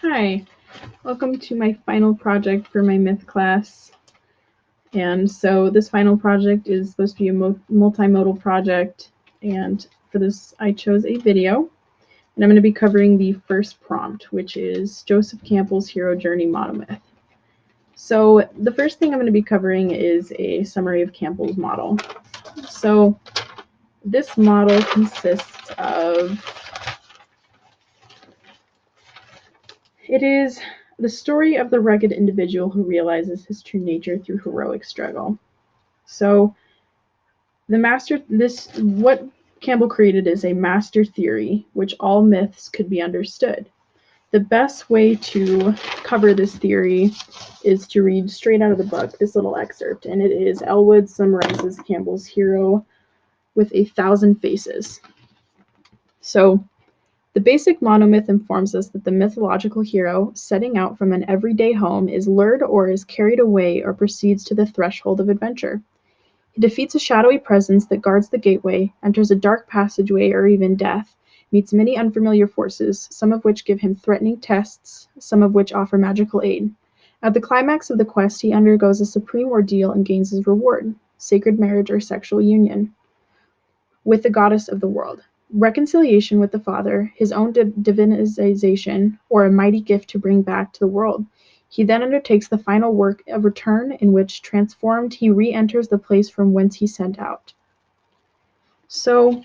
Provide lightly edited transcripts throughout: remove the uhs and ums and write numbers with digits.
Hi, welcome to my final project for my myth class. And so this final project is supposed to be a multimodal project, and for this I chose a video, and I'm going to be covering the first prompt, which is Joseph Campbell's hero journey monomyth. So the first thing I'm going to be covering is a summary of Campbell's model. So this model consists of It is the story of the rugged individual who realizes his true nature through heroic struggle. So what Campbell created is a master theory, which all myths could be understood. The best way to cover this theory is to read straight out of the book, this little excerpt, and it is Elwood summarizes Campbell's hero with 1,000 faces. So the basic monomyth informs us that the mythological hero, setting out from an everyday home, is lured or is carried away or proceeds to the threshold of adventure. He defeats a shadowy presence that guards the gateway, enters a dark passageway or even death, meets many unfamiliar forces, some of which give him threatening tests, some of which offer magical aid. At the climax of the quest, he undergoes a supreme ordeal and gains his reward, sacred marriage or sexual union, with the goddess of the world. Reconciliation with the Father, his own divinization, or a mighty gift to bring back to the world. He then undertakes the final work of return, in which, transformed, he re-enters the place from whence he sent out. So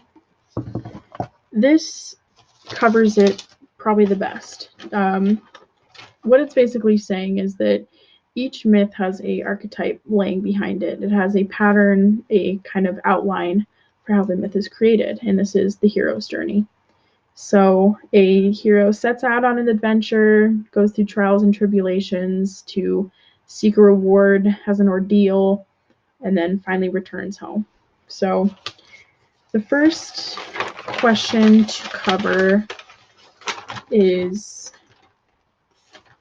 this covers it probably the best. What it's basically saying is that each myth has an archetype laying behind it. It has a pattern, a kind of outline for how the myth is created, and this is the hero's journey. So a hero sets out on an adventure, goes through trials and tribulations to seek a reward, has an ordeal, and then finally returns home. So the first question to cover is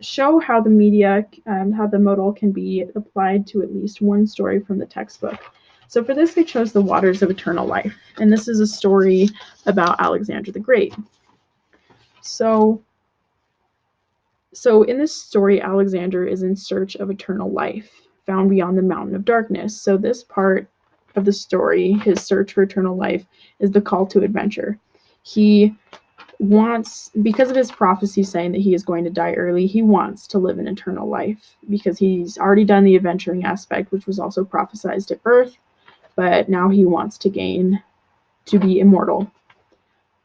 show how the media, how the modal can be applied to at least one story from the textbook. So for this, I chose The Waters of Eternal Life, and this is a story about Alexander the Great. So in this story, Alexander is in search of eternal life, found beyond the mountain of darkness. So this part of the story, his search for eternal life, is the call to adventure. He wants, because of his prophecy saying that he is going to die early, he wants to live an eternal life because he's already done the adventuring aspect, which was also prophesized at birth, but now he wants to gain to be immortal.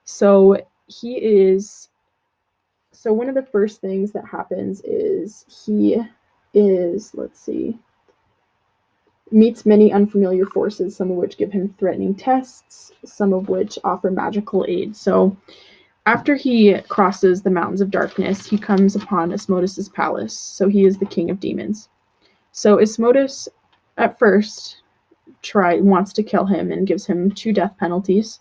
So one of the first things that happens is he meets many unfamiliar forces, some of which give him threatening tests, some of which offer magical aid. So after he crosses the mountains of darkness, he comes upon Asmodeus' palace. So he is the king of demons. So Asmodeus at first wants to kill him and gives him 2 death penalties.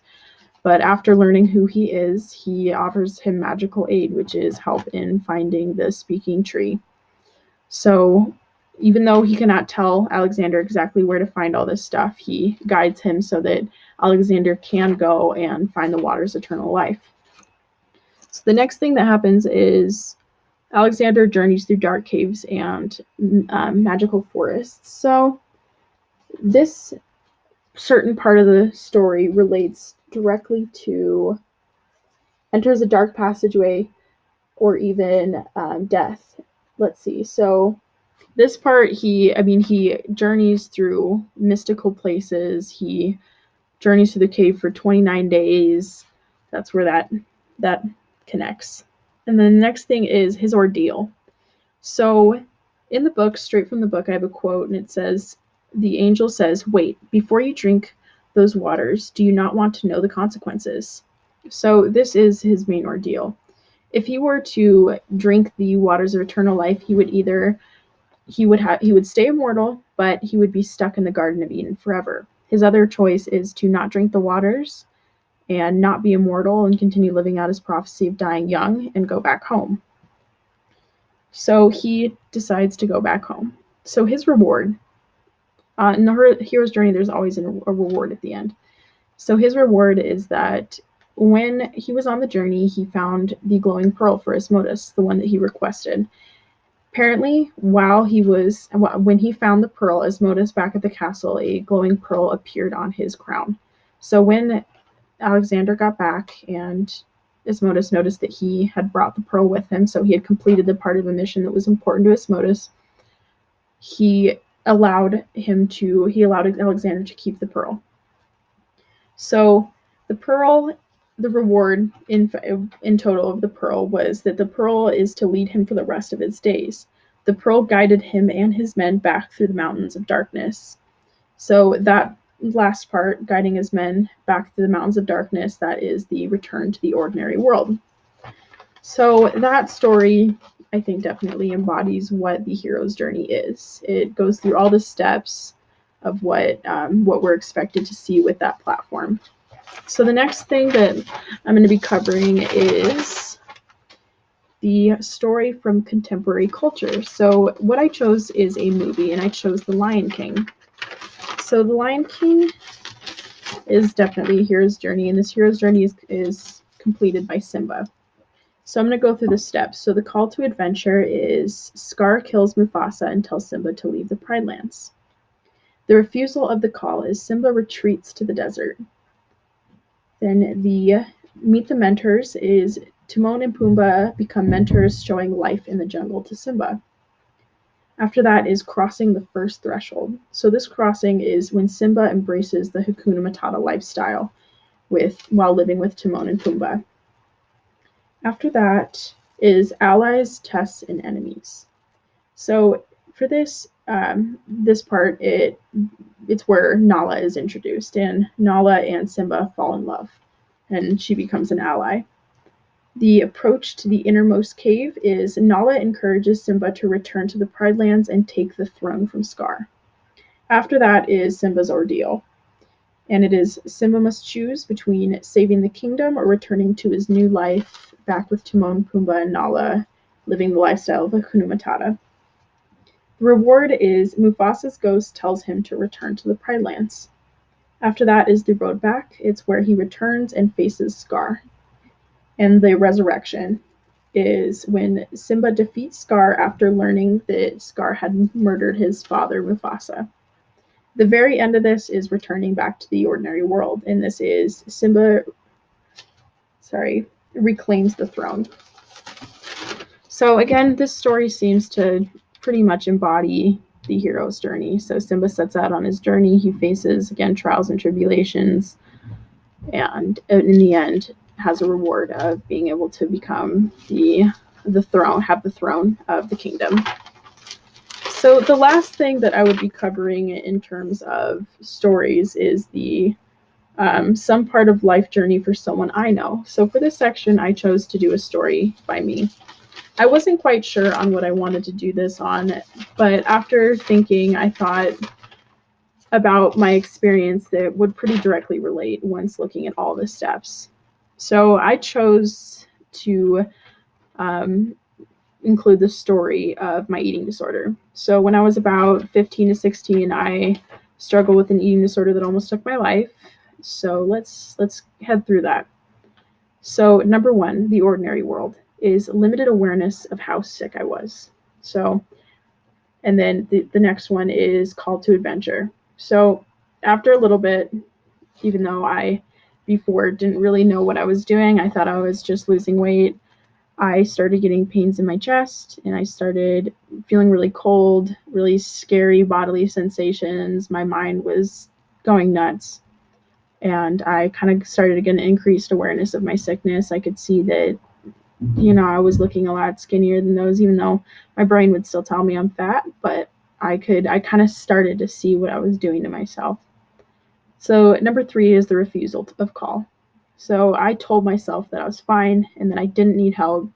But after learning who he is, he offers him magical aid, which is help in finding the speaking tree. So even though he cannot tell Alexander exactly where to find all this stuff, he guides him so that Alexander can go and find the water's eternal life. So the next thing that happens is Alexander journeys through dark caves and magical forests. So this certain part of the story relates directly to enters a dark passageway or even death. Let's see. So this part, he journeys through mystical places. He journeys through the cave for 29 days. That's where that connects. And then the next thing is his ordeal. So in the book, straight from the book, I have a quote, and it says, the angel says, "Wait, before you drink those waters, do you not want to know the consequences?" So this is his main ordeal. If he were to drink the waters of eternal life, he would stay immortal, but he would be stuck in the Garden of Eden forever. His other choice is to not drink the waters and not be immortal and continue living out his prophecy of dying young and go back home. So he decides to go back home. So his reward, in the hero's journey, there's always a reward at the end. So his reward is that When he was on the journey, he found the glowing pearl for Asmodeus, the one that he requested. Apparently, when he found the pearl, Asmodeus back at the castle, a glowing pearl appeared on his crown. So when Alexander got back and Asmodeus noticed that he had brought the pearl with him, so he had completed the part of the mission that was important to Asmodeus, he allowed Alexander to keep the pearl. So the pearl, the reward in total of the pearl was that the pearl is to lead him for the rest of his days. The pearl guided him and his men back through the mountains of darkness. So that last part, guiding his men back through the mountains of darkness, that is the return to the ordinary world. So that story, I think, definitely embodies what the hero's journey is. It goes through all the steps of what we're expected to see with that platform. So the next thing that I'm going to be covering is the story from contemporary culture. So what I chose is a movie, and I chose The Lion King. So The Lion King is definitely a hero's journey, and this hero's journey is completed by Simba. So I'm going to go through the steps. So the call to adventure is Scar kills Mufasa and tells Simba to leave the Pride Lands. The refusal of the call is Simba retreats to the desert. Then the Meet the Mentors is Timon and Pumbaa become mentors, showing life in the jungle to Simba. After that is crossing the first threshold. So this crossing is when Simba embraces the Hakuna Matata lifestyle while living with Timon and Pumbaa. After that is allies, tests, and enemies. So for this part, it's where Nala is introduced, and Nala and Simba fall in love, and she becomes an ally. The approach to the innermost cave is Nala encourages Simba to return to the Pride Lands and take the throne from Scar. After that is Simba's ordeal, and it is Simba must choose between saving the kingdom or returning to his new life back with Timon, Pumbaa, and Nala, living the lifestyle of Hakuna Matata. The reward is Mufasa's ghost tells him to return to the Pride Lands. After that is the road back. It's where he returns and faces Scar. And the resurrection is when Simba defeats Scar after learning that Scar had murdered his father, Mufasa. The very end of this is returning back to the ordinary world, and this is Simba reclaims the throne. So again, this story seems to pretty much embody the hero's journey. So Simba sets out on his journey. He faces, again, trials and tribulations, and in the end has a reward of being able to become the throne of the kingdom. So the last thing that I would be covering in terms of stories is the some part of life journey for someone I know. So for this section, I chose to do a story by me. I wasn't quite sure on what I wanted to do this on, but after thinking, I thought about my experience that would pretty directly relate once looking at all the steps. So I chose to include the story of my eating disorder. So when I was about 15 to 16, I struggled with an eating disorder that almost took my life. So let's head through that. So number one, the ordinary world is limited awareness of how sick I was. So, and then the next one is call to adventure. So after a little bit, even though I before didn't really know what I was doing, I thought I was just losing weight, I started getting pains in my chest, and I started feeling really cold, really scary bodily sensations. My mind was going nuts. And I kind of started to get an increased awareness of my sickness. I could see that, I was looking a lot skinnier than those, even though my brain would still tell me I'm fat, but I kind of started to see what I was doing to myself. So number 3 is the refusal of call. So I told myself that I was fine and that I didn't need help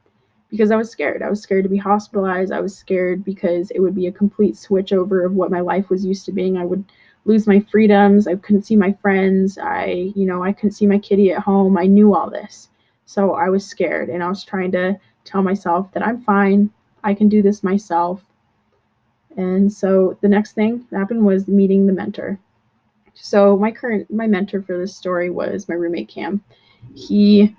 because I was scared. I was scared to be hospitalized. I was scared because it would be a complete switch over of what my life was used to being. I would lose my freedoms. I couldn't see my friends. I couldn't see my kitty at home. I knew all this. So I was scared, and I was trying to tell myself that I'm fine. I can do this myself. And so the next thing that happened was meeting the mentor. So my mentor for this story was my roommate Cam. He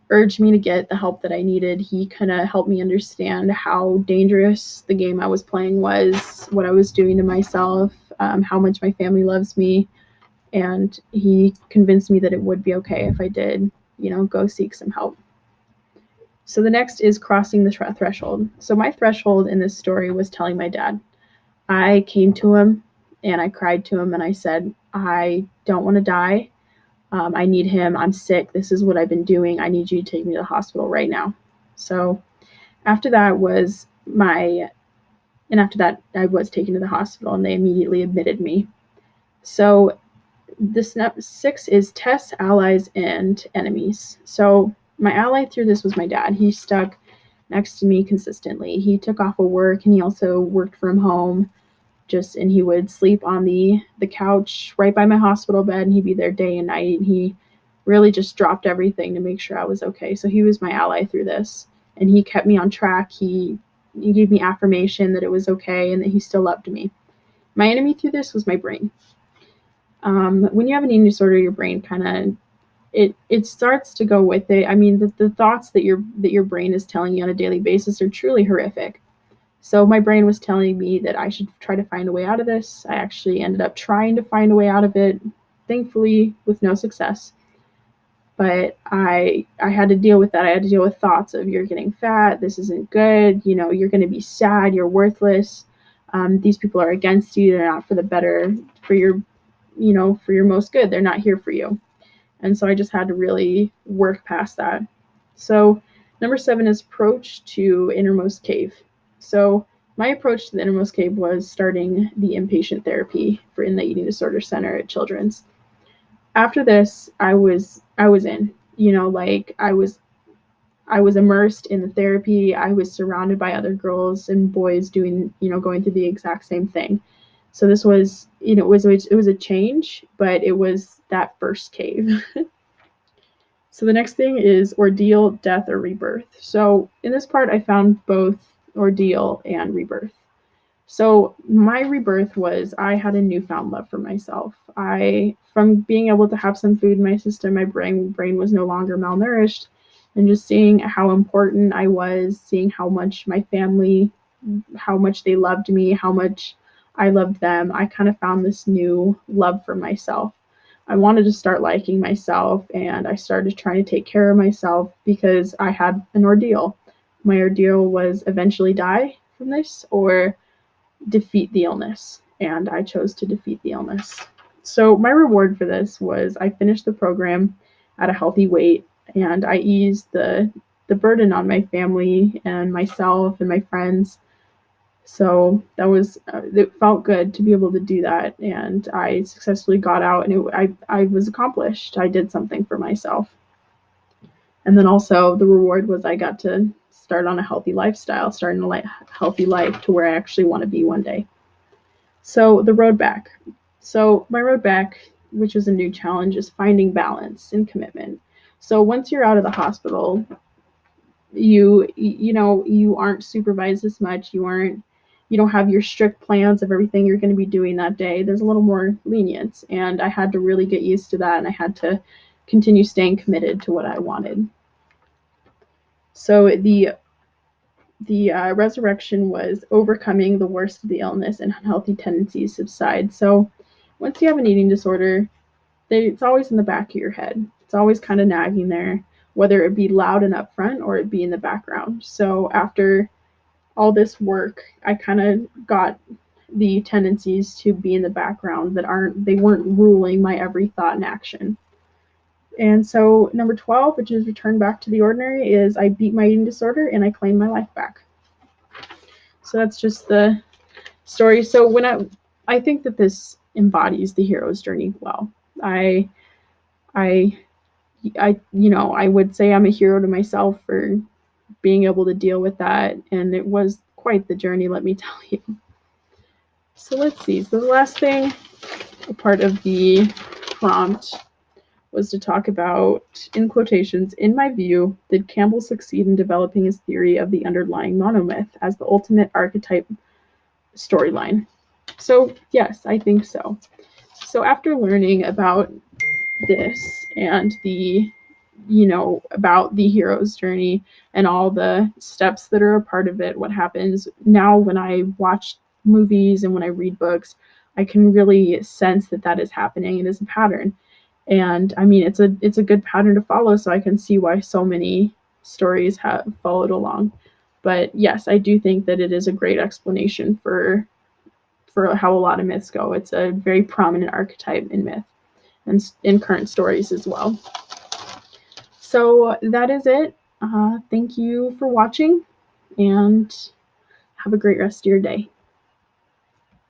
urged me to get the help that I needed. He kind of helped me understand how dangerous the game I was playing was, what I was doing to myself, how much my family loves me, and he convinced me that it would be okay if I did, go seek some help. So the next is crossing the threshold. So my threshold in this story was telling my dad. I came to him and I cried to him and I said, I don't want to die. I need him. I'm sick. This is what I've been doing. I need you to take me to the hospital right now. So after that was after that, I was taken to the hospital and they immediately admitted me. So the step 6 is tests, allies, and enemies. So my ally through this was my dad. He stuck next to me consistently. He took off of work and he also worked from home. And he would sleep on the couch right by my hospital bed, and he'd be there day and night. And he really just dropped everything to make sure I was okay. So he was my ally through this, and he kept me on track. He gave me affirmation that it was okay and that he still loved me. My enemy through this was my brain. When you have an eating disorder, your brain kind of it starts to go with it. I mean, the thoughts that your brain is telling you on a daily basis are truly horrific. So my brain was telling me that I should try to find a way out of this. I actually ended up trying to find a way out of it, thankfully with no success. But I had to deal with that. I had to deal with thoughts of you're getting fat, this isn't good, you're going to be sad, you're worthless. These people are against you. They're not for the better, for your, for your most good. They're not here for you. And so I just had to really work past that. So number 7 is approach to innermost cave. So my approach to the innermost cave was starting the inpatient therapy for in the eating disorder center at Children's. After this, I was in, like I was immersed in the therapy. I was surrounded by other girls and boys doing, going through the exact same thing. So this was, it was a change, but it was that first cave. So the next thing is ordeal, death, or rebirth. So in this part, I found both ordeal and rebirth. So my rebirth was I had a newfound love for myself. From being able to have some food in my system, my brain was no longer malnourished, and just seeing how important I was, seeing how much my family, how much they loved me, how much I loved them, I kind of found this new love for myself. I wanted to start liking myself, and I started trying to take care of myself because I had an ordeal. My ordeal was eventually die from this or defeat the illness, and I chose to defeat the illness. So my reward for this was I finished the program at a healthy weight, and I eased the burden on my family and myself and my friends. So that was it felt good to be able to do that, and I successfully got out, and I was accomplished. I did something for myself. And then also the reward was I got to start on a healthy lifestyle, starting a healthy life to where I actually want to be one day. So the road back. So my road back, which was a new challenge, is finding balance and commitment. So once you're out of the hospital, you aren't supervised as much. You don't have your strict plans of everything you're going to be doing that day. There's a little more lenience, and I had to really get used to that, and I had to continue staying committed to what I wanted. So the resurrection was overcoming the worst of the illness and unhealthy tendencies subside. So once you have an eating disorder, it's always in the back of your head. It's always kind of nagging there, whether it be loud and upfront or it be in the background. So after all this work, I kind of got the tendencies to be in the background that weren't ruling my every thought and action. And so number 12, which is return back to the ordinary, is I beat my eating disorder and I claim my life back. So that's just the story. So when I think that this embodies the hero's journey well. I would say I'm a hero to myself for being able to deal with that, and it was quite the journey, let me tell you. So let's see. So the last thing, a part of the prompt, was to talk about, in quotations, in my view, did Campbell succeed in developing his theory of the underlying monomyth as the ultimate archetype storyline? So yes, I think so. So after learning about this and the about the hero's journey and all the steps that are a part of it, what happens. Now when I watch movies and when I read books, I can really sense that is happening. It is a pattern. And I mean, it's a good pattern to follow, so I can see why so many stories have followed along. But yes, I do think that it is a great explanation for how a lot of myths go. It's a very prominent archetype in myth and in current stories as well. So that is it. Thank you for watching, and have a great rest of your day.